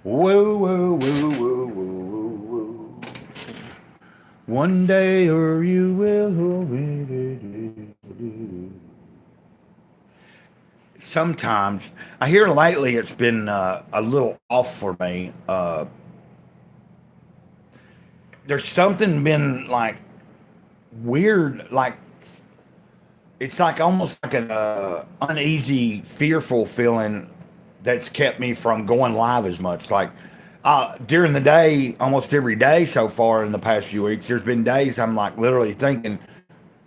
Whoa, whoa, whoa, whoa, whoa, whoa. One day or you will. Sometimes I hear lately it's been a little off for me. There's something been like weird, like it's like almost like an uneasy, fearful feeling that's kept me from going live as much. Like during the day, almost every day so far in the past few weeks, there's been days I'm like literally thinking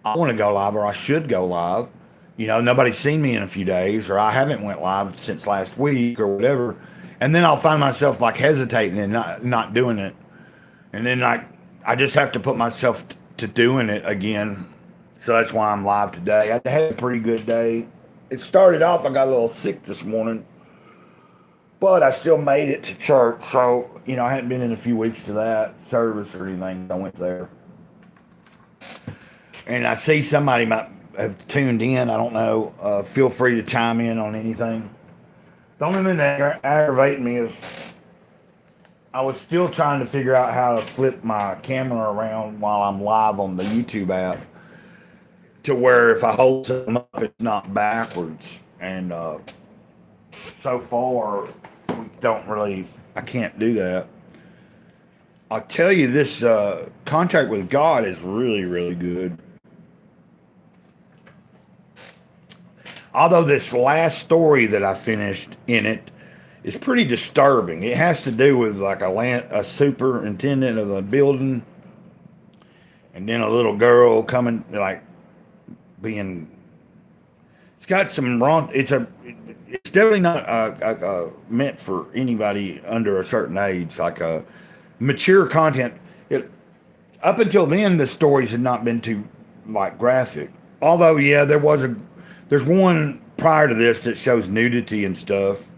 I want to go live or I should go live. You know, nobody's seen me in a few days, or I haven't went live since last week or whatever. And then I'll find myself like hesitating and not doing it. And then like I just have to put myself to doing it again. So that's why I'm live today. I had a pretty good day. It started off, I got a little sick this morning, but I still made it to church. So, you know, I hadn't been in a few weeks to that service or anything. I went there. And I see somebody might have tuned in. I don't know. Feel free to chime in on anything. The only thing that aggravating me is I was still trying to figure out how to flip my camera around while I'm live on the YouTube app to where if I hold something up, it's not backwards. And so far, we don't really, I can't do that. I'll tell you this contact with God is really, really good. Although this last story that I finished in it is pretty disturbing. It has to do with like a superintendent of a building, and then a little girl coming like being. It's got some wrong. It's definitely not meant for anybody under a certain age. Like a mature content. It up until then the stories had not been too like graphic. Although yeah, there's one prior to this that shows nudity and stuff.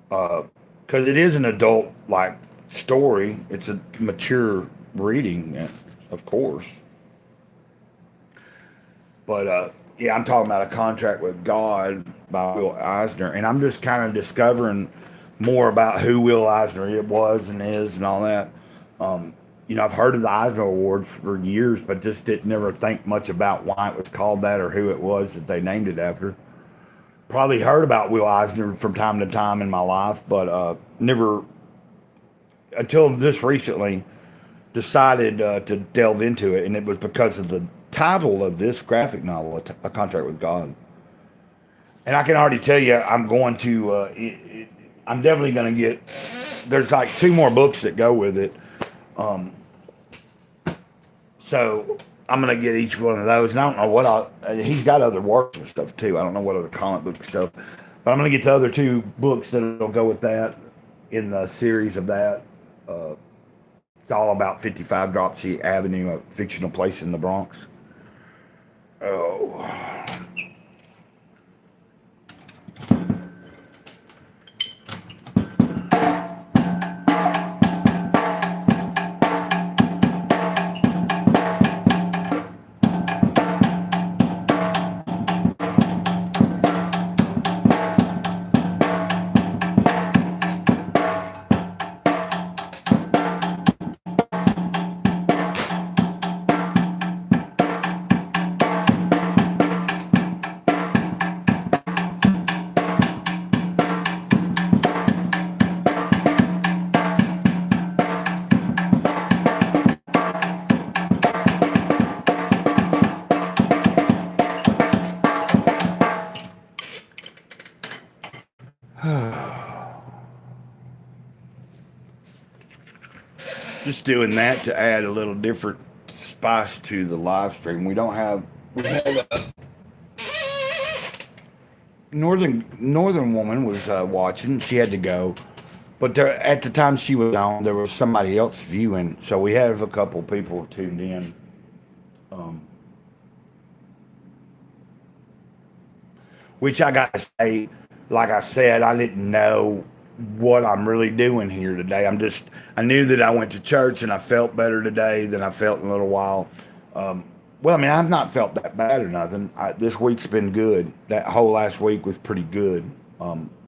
Because it is an adult like story. It's a mature reading, of course. But yeah, I'm talking about a contract with God by Will Eisner, and I'm just kind of discovering more about who Will Eisner it was and is and all that. You know, I've heard of the Eisner Awards for years, but just didn't never think much about why it was called that or who it was that they named it after. Probably heard about Will Eisner from time to time in my life, but never until just recently decided to delve into it, and it was because of the title of this graphic novel, A Contract with God. And I can already tell you, I'm going to, I'm definitely going to get. There's like two more books that go with it, um, so I'm gonna get each one of those. And I don't know what he's got other works and stuff too. I don't know what other comic book stuff, but I'm gonna get the other two books that'll go with that in the series of that. Uh, it's all about 55 Dropsy Avenue, a fictional place in the Bronx. Oh, just doing that to add a little different spice to the live stream. We have a northern woman was watching. She had to go, but there, at the time she was on, there was somebody else viewing. So we have a couple people tuned in. Um, which I got to say, like I said, I didn't know what I'm really doing here today. I knew that I went to church and I felt better today than I felt in a little while. Well, I mean, I've not felt that bad or nothing. This week's been good. That whole last week was pretty good.